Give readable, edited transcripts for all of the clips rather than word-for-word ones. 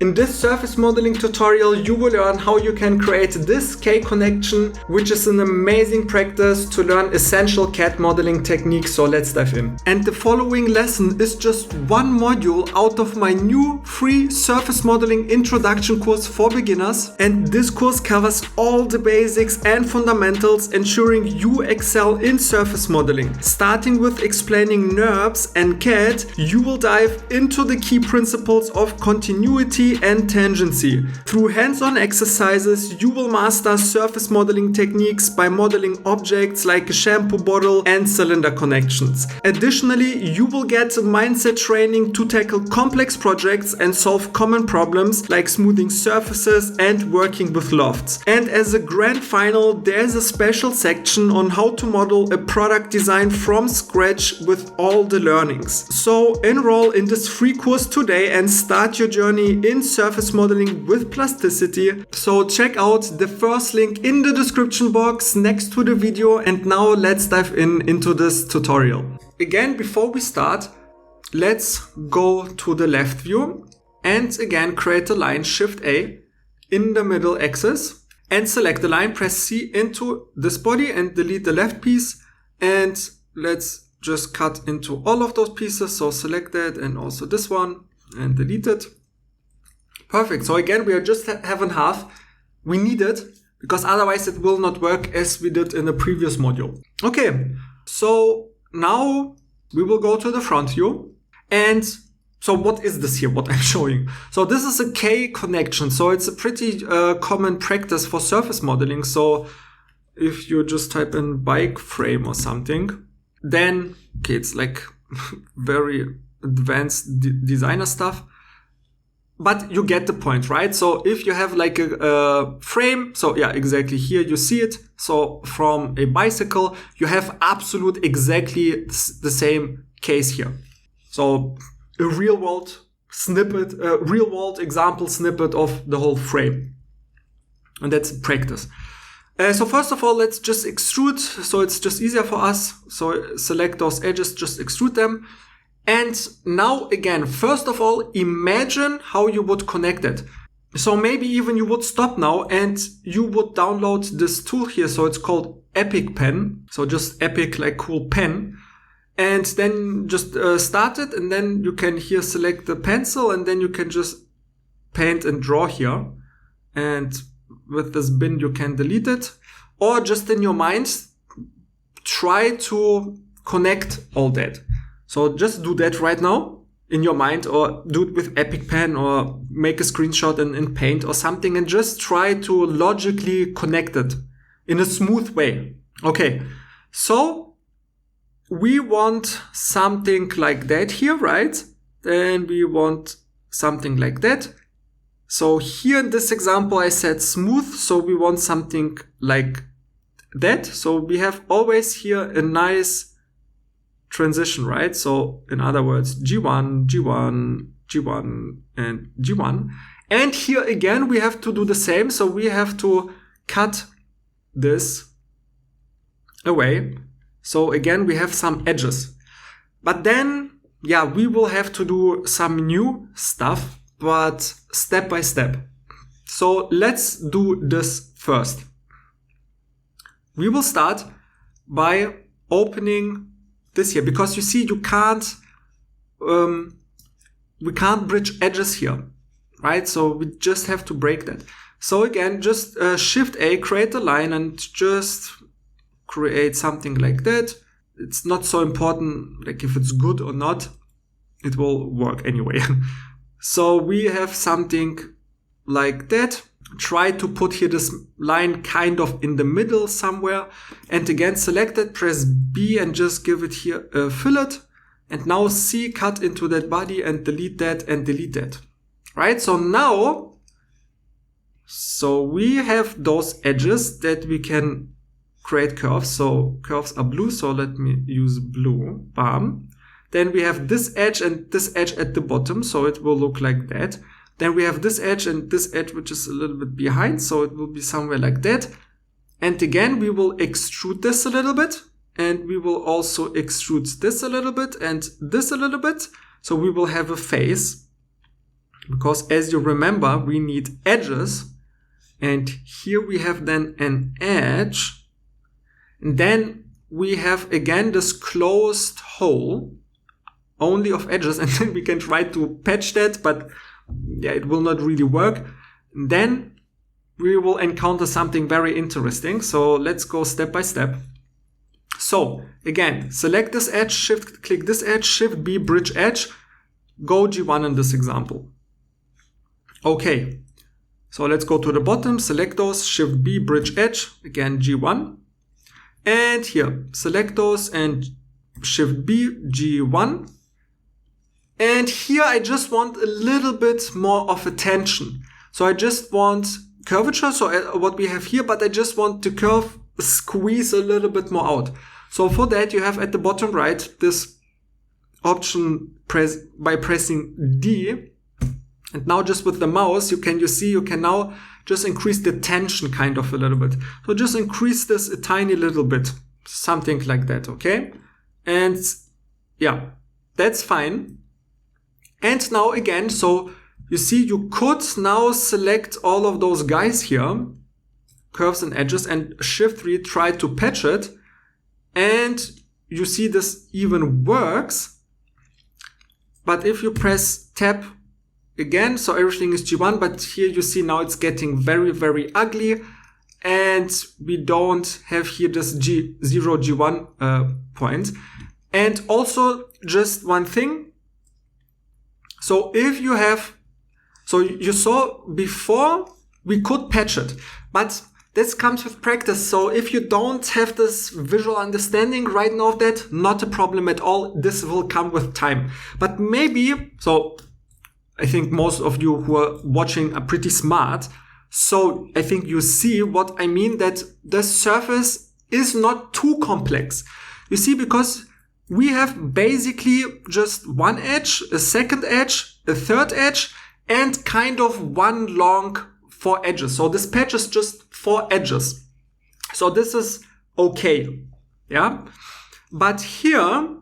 In this surface modeling tutorial, you will learn how you can create this K connection, which is an amazing practice to learn essential CAD modeling techniques. So let's dive in. And the following lesson is just one module out of my new free surface modeling introduction course for beginners. And this course covers all the basics and fundamentals, ensuring you excel in surface modeling. Starting with explaining nurs and CAD, you will dive into the key principles of continuity and tangency. Through hands-on exercises, you will master surface modeling techniques by modeling objects like a shampoo bottle and cylinder connections. Additionally, you will get mindset training to tackle complex projects and solve common problems like smoothing surfaces and working with lofts. And as a grand final, there's a special section on how to model a product design from scratch with all the learnings. So enroll in this free course today and start your journey in surface modeling with Plasticity. So check out the first link in the description box next to the video, and now let's dive into this tutorial. Again, before we start, let's go to the left view and again create a line, Shift A in the middle axis and select the line, press C into this body and delete the left piece, and let's just cut into all of those pieces. So select that and also this one and delete it. Perfect. So again, we are just having half. We need it because otherwise it will not work as we did in the previous module. Okay, so now we will go to the front view. And so what is this here, what I'm showing? So this is a K connection. So it's a pretty common practice for surface modeling. So if you just type in bike frame or something, then okay, it's like very advanced designer stuff. But you get the point, right? So if you have like a frame, so yeah, exactly here you see it. So from a bicycle, you have absolute exactly the same case here. So a real world snippet, a real world example snippet of the whole frame. And that's practice. So first of all, let's just extrude. So it's just easier for us. So select those edges, just extrude them. And now again, first of all, imagine how you would connect it. So maybe even you would stop now and you would download this tool here. So it's called Epic Pen. So just epic, like cool pen. And then just start it. And then you can here select the pencil and then you can just paint and draw here. And with this bin, you can delete it. Or just in your mind, try to connect all that. So just do that right now in your mind, or do it with Epic Pen, or make a screenshot in Paint or something, and just try to logically connect it in a smooth way. Okay, so we want something like that here, right? Then we want something like that. So here in this example, I said smooth. So we want something like that. So we have always here a nice transition, right? So in other words, G1, G1, G1, and G1. And here again, we have to do the same. So we have to cut this away. So again, we have some edges. But then, yeah, we will have to do some new stuff, but step by step. So let's do this first. We will start by opening this here, because you see, we can't bridge edges here, right? So we just have to break that. So again, just Shift A, create a line and just create something like that. It's not so important, like if it's good or not, it will work anyway. So we have something like that. Try to put here this line kind of in the middle somewhere. And again, select it, press B and just give it here a fillet. And now C, cut into that body and delete that and delete that. Right? So now, so we have those edges that we can create curves. So curves are blue. So let me use blue. Bam. Then we have this edge and this edge at the bottom. So it will look like that. Then we have this edge and this edge, which is a little bit behind. So it will be somewhere like that. And again, we will extrude this a little bit. And we will also extrude this a little bit and this a little bit. So we will have a face. because as you remember, we need edges, and here we have then an edge, and then we have again this closed hole only of edges, and then we can try to patch that, but yeah, it will not really work. Then we will encounter something very interesting. So let's go step by step. So again, select this edge, shift click this edge, shift B, bridge edge, go G1 in this example. Okay, so let's go to the bottom, select those, shift B, bridge edge, again G1. And here, select those and shift B, G1. And here I just want a little bit more of a tension. So I just want curvature, so what we have here, but I just want the curve squeeze a little bit more out. So for that you have at the bottom right this option by pressing D. And now just with the mouse you can now just increase the tension kind of a little bit. So just increase this a tiny little bit, something like that, okay? And yeah, that's fine. And now again, so you see you could now select all of those guys here, curves and edges, and shift 3 try to patch it. And you see this even works. But if you press tab again, so everything is G1, but here you see now it's getting very, very ugly. And we don't have here this G0, G1 point. And also just one thing. So if you have, so you saw before we could patch it, but this comes with practice. So if you don't have this visual understanding right now of that, not a problem at all. This will come with time. But maybe, so I think most of you who are watching are pretty smart. So I think you see what I mean, that the surface is not too complex. You see, because we have basically just one edge, a second edge, a third edge, and kind of one long 4 edges. So this patch is just 4 edges. So this is okay. Yeah. But here,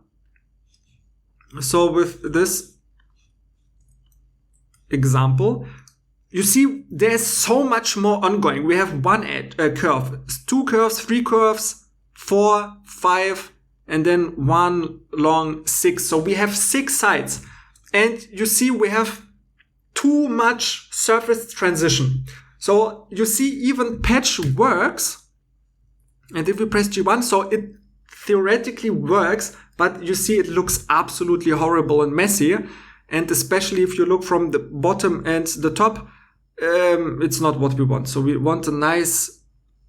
so with this example, you see there's so much more ongoing. We have one edge, curve, 2 curves, 3 curves, 4, 5, and then 1 long 6. So we have 6 sides. And you see we have too much surface transition. So you see even patch works. And if we press G1, so it theoretically works, but you see it looks absolutely horrible and messy. And especially if you look from the bottom and the top, it's not what we want. So we want a nice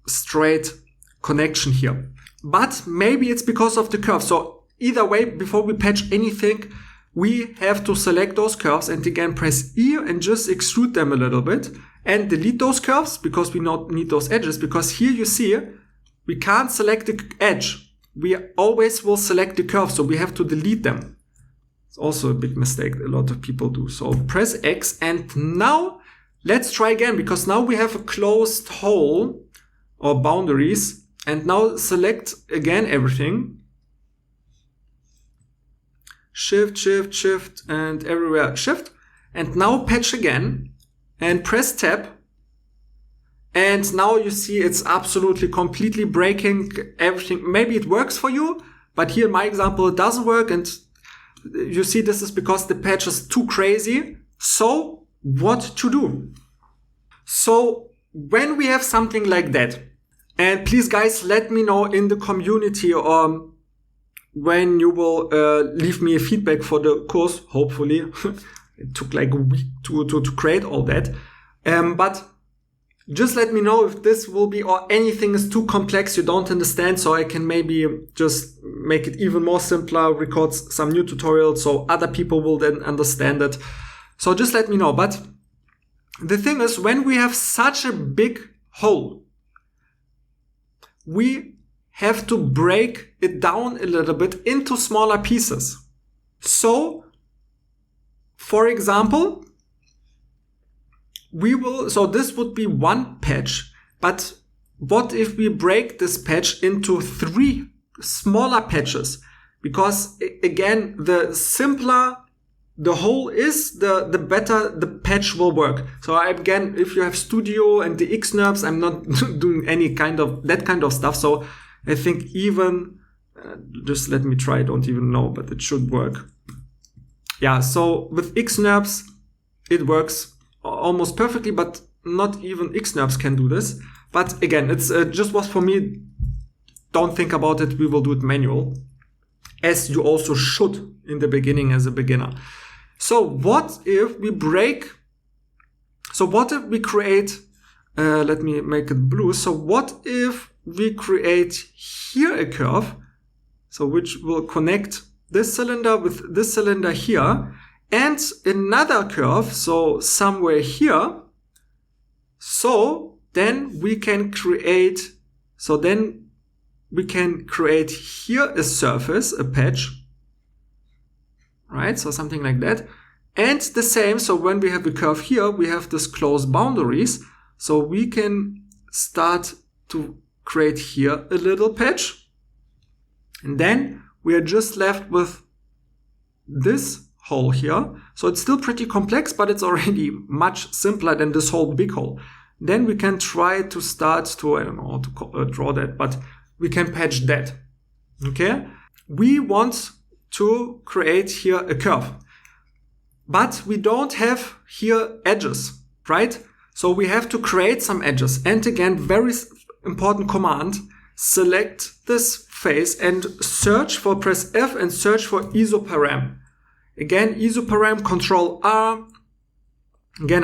straight connection here. But maybe it's because of the curve. So either way, before we patch anything, we have to select those curves and again press E and just extrude them a little bit and delete those curves because we not need those edges, because here you see we can't select the edge. We always will select the curve, so we have to delete them. It's also a big mistake a lot of people do. So press X, and now let's try again, because now we have a closed hole or boundaries. And now select again everything. Shift, shift, shift, and everywhere shift. And now patch again and press tab. And now you see it's absolutely completely breaking everything. Maybe it works for you, but here in my example it doesn't work. And you see this is because the patch is too crazy. So what to do? So when we have something like that, and please guys, let me know in the community or when you will leave me a feedback for the course, hopefully. It took like a week to create all that. But just let me know if this will be, or anything is too complex you don't understand, so I can maybe just make it even more simpler, record some new tutorials so other people will then understand it. So just let me know. But the thing is, when we have such a big hole, we have to break it down a little bit into smaller pieces. So, for example, so this would be one patch, but what if we break this patch into 3 smaller patches? Because again, the simpler the hole is, the better the patch will work. So again, if you have Studio and the X-NURBS, I'm not doing any kind of that kind of stuff. So I think even, just let me try, I don't even know, but it should work. Yeah, so with X-NURBS, it works almost perfectly, but not even X-NURBS can do this. But again, it's just was for me. Don't think about it. We will do it manual, as you also should in the beginning as a beginner. So what if we break? So what if we create, let me make it blue. So what if we create here a curve, so which will connect this cylinder with this cylinder here, and another curve, so somewhere here. So then we can create, here a surface, a patch, right? So something like that. And the same, so when we have a curve here, we have this closed boundaries. So we can start to create here a little patch. And then we are just left with this hole here. So it's still pretty complex, but it's already much simpler than this whole big hole. Then we can try to start to, I don't know how to draw that, but we can patch that. Okay? We want to create here a curve, but we don't have here edges, right? So we have to create some edges. And again, very important command, select this face and search for, press F and search for isoparam. Again, isoparam, Control R. Again,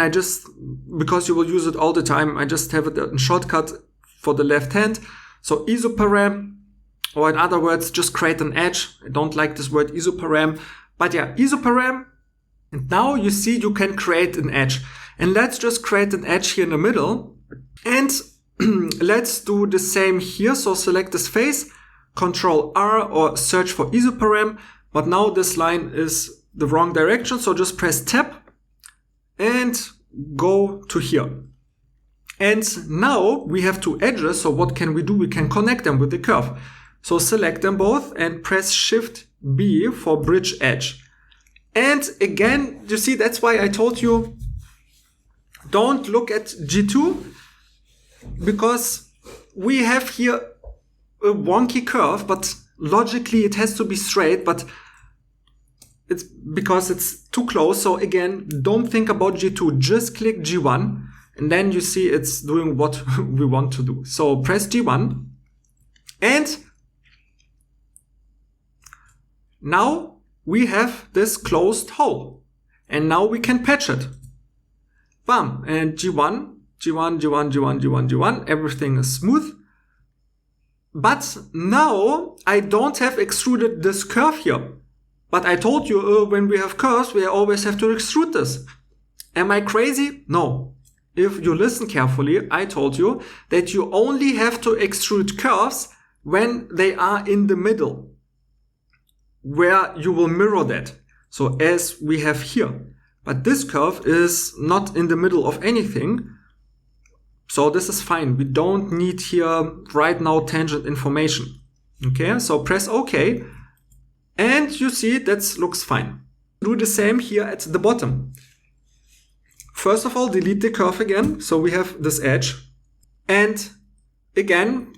because you will use it all the time, I just have it in shortcut for the left hand. So isoparam, or in other words, just create an edge. I don't like this word isoparam, but yeah, isoparam. And now you see you can create an edge. And let's just create an edge here in the middle. And let's do the same here. So select this face, Control R or search for isoparam. But now this line is the wrong direction. So just press Tab and go to here. And now we have two edges. So what can we do? We can connect them with the curve. So select them both and press Shift B for bridge edge. And again, you see, that's why I told you, don't look at G2, because we have here a wonky curve, but logically it has to be straight, but it's because it's too close. So again, don't think about G2, just click G1 and then you see it's doing what we want to do. So press G1 and now we have this closed hole and now we can patch it. Bam, and G1, G1, G1, G1, G1, G1, everything is smooth. But now I don't have extruded this curve here. But I told you when we have curves, we always have to extrude this. Am I crazy? No. If you listen carefully, I told you that you only have to extrude curves when they are in the middle, where you will mirror that. So as we have here. But this curve is not in the middle of anything. So this is fine. We don't need here right now tangent information. Okay, so press OK. And you see that looks fine. Do the same here at the bottom. First of all, delete the curve again. So we have this edge. And again,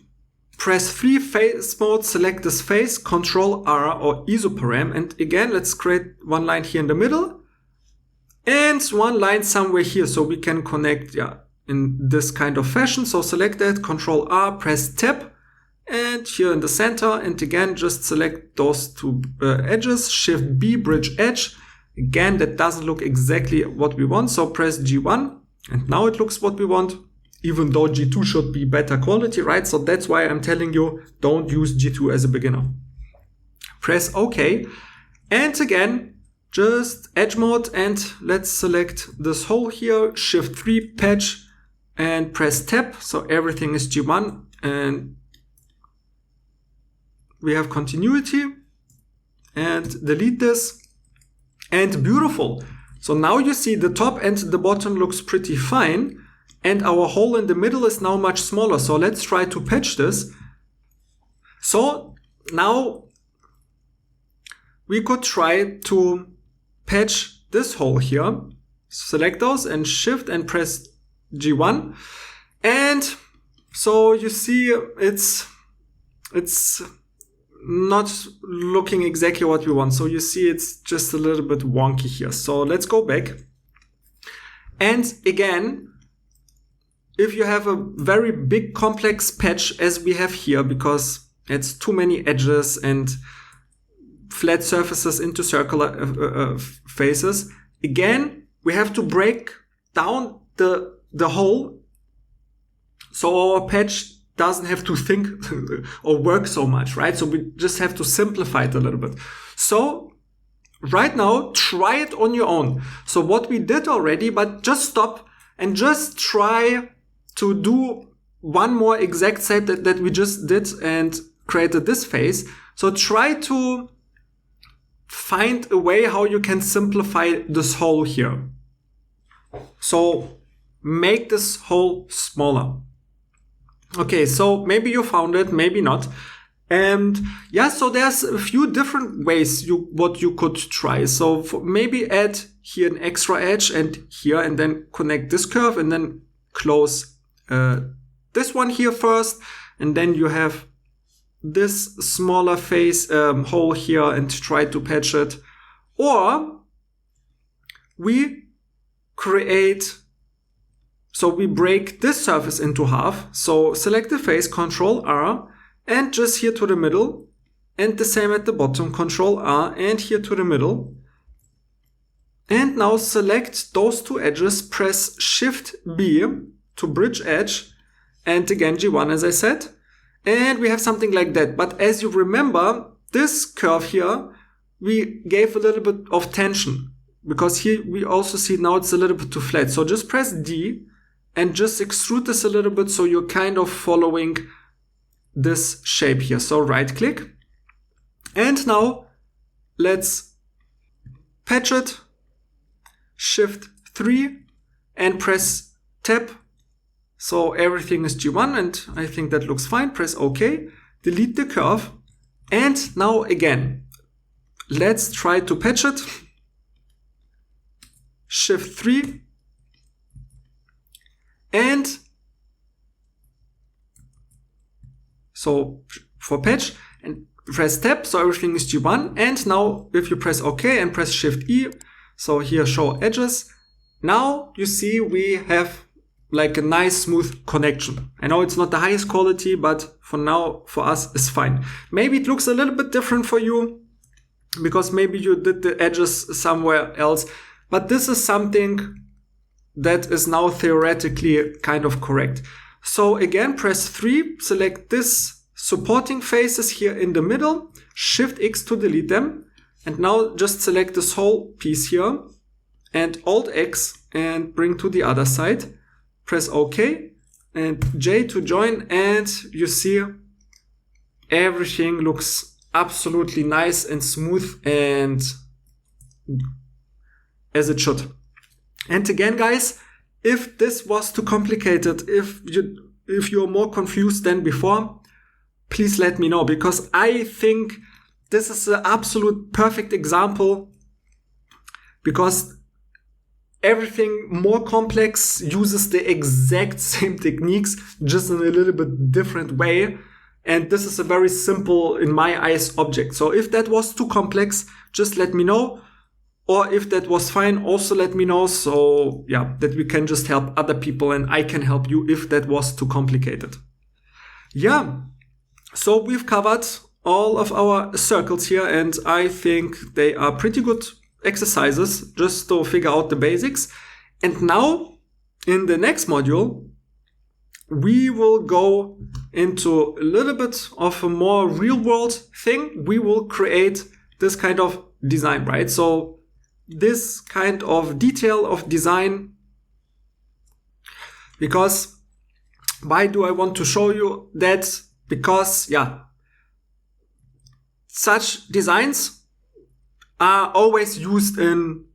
press 3 face mode, select this face, Control R or isoparam. And again, let's create one line here in the middle. And one line somewhere here. So we can connect, in this kind of fashion. So select that, Control R, press Tab. And here in the center, and again, just select those two edges, Shift B, bridge edge. Again, that doesn't look exactly what we want, so press G1, and now it looks what we want, even though G2 should be better quality, right? So that's why I'm telling you, don't use G2 as a beginner. Press OK, and again, just edge mode, and let's select this hole here, Shift 3, patch, and press Tab, so everything is G1, and we have continuity, and delete this, and beautiful. So now you see the top and the bottom looks pretty fine, and our hole in the middle is now much smaller. So let's try to patch this. So now we could try to patch this hole here. Select those and shift and press G1. And so you see it's not looking exactly what we want. So you see it's just a little bit wonky here. So let's go back. And again, if you have a very big complex patch as we have here, because it's too many edges and flat surfaces into circular faces, again, we have to break down the hole so our patch doesn't have to think or work so much, right? So we just have to simplify it a little bit. So right now, try it on your own. So what we did already, but just stop and just try to do one more exact shape that we just did and created this face. So try to find a way how you can simplify this hole here. So make this hole smaller. Okay, so maybe you found it, maybe not. And yeah, so there's a few different ways what you could try. So maybe add here an extra edge and here, and then connect this curve and then close this one here first. And then you have this smaller face hole here and try to patch it. Or we break this surface into half. So select the face, Control R, and just here to the middle, and the same at the bottom, Control R, and here to the middle. And now select those two edges, press Shift B to bridge edge, and again G1 as I said. And we have something like that. But as you remember, this curve here, we gave a little bit of tension, because here we also see now it's a little bit too flat. So just press D and just extrude this a little bit so you're kind of following this shape here. So right click. And now let's patch it. Shift 3 and press Tab. So everything is G1 and I think that looks fine. Press OK. Delete the curve. And now again, let's try to patch it. Shift 3. And so for patch and press Tab, so everything is G1. And now if you press OK and press Shift E, so here show edges, now you see we have like a nice smooth connection. I know it's not the highest quality, but for now, for us, it's fine. Maybe it looks a little bit different for you because maybe you did the edges somewhere else, but this is something that is now theoretically kind of correct. So again, press 3, select this supporting faces here in the middle, Shift X to delete them. And now just select this whole piece here and Alt X and bring to the other side. Press OK and J to join, and you see everything looks absolutely nice and smooth and as it should. And again, guys, if this was too complicated, if you're more confused than before, please let me know, because I think this is an absolute perfect example, because everything more complex uses the exact same techniques, just in a little bit different way. And this is a very simple, in my eyes, object. So if that was too complex, just let me know. Or if that was fine, also let me know. So yeah, that we can just help other people and I can help you if that was too complicated. Yeah, so we've covered all of our circles here, and I think they are pretty good exercises just to figure out the basics. And now in the next module, we will go into a little bit of a more real world thing. We will create this kind of design, right? So this kind of detail of design, because why do I want to show you that? Because yeah, such designs are always used in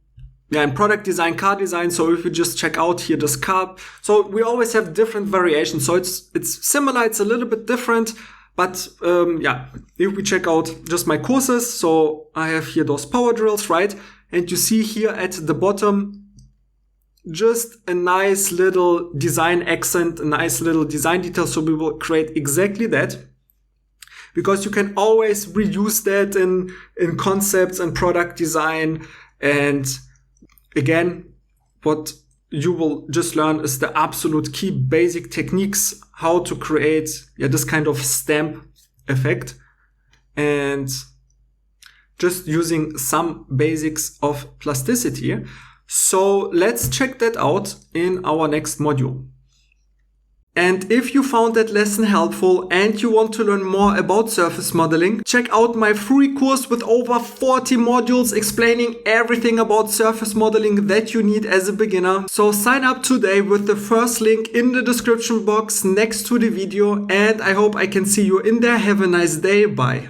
product design, car design. So if you just check out here this car, so we always have different variations. So it's similar, it's a little bit different, but if we check out just my courses, so I have here those power drills, right? And you see here at the bottom, just a nice little design accent, a nice little design detail. So we will create exactly that, because you can always reuse that in concepts and product design. And again, what you will just learn is the absolute key basic techniques, how to create this kind of stamp effect, and just using some basics of plasticity. So let's check that out in our next module. And if you found that lesson helpful and you want to learn more about surface modeling, check out my free course with over 40 modules explaining everything about surface modeling that you need as a beginner. So sign up today with the first link in the description box next to the video, and I hope I can see you in there. Have a nice day. Bye.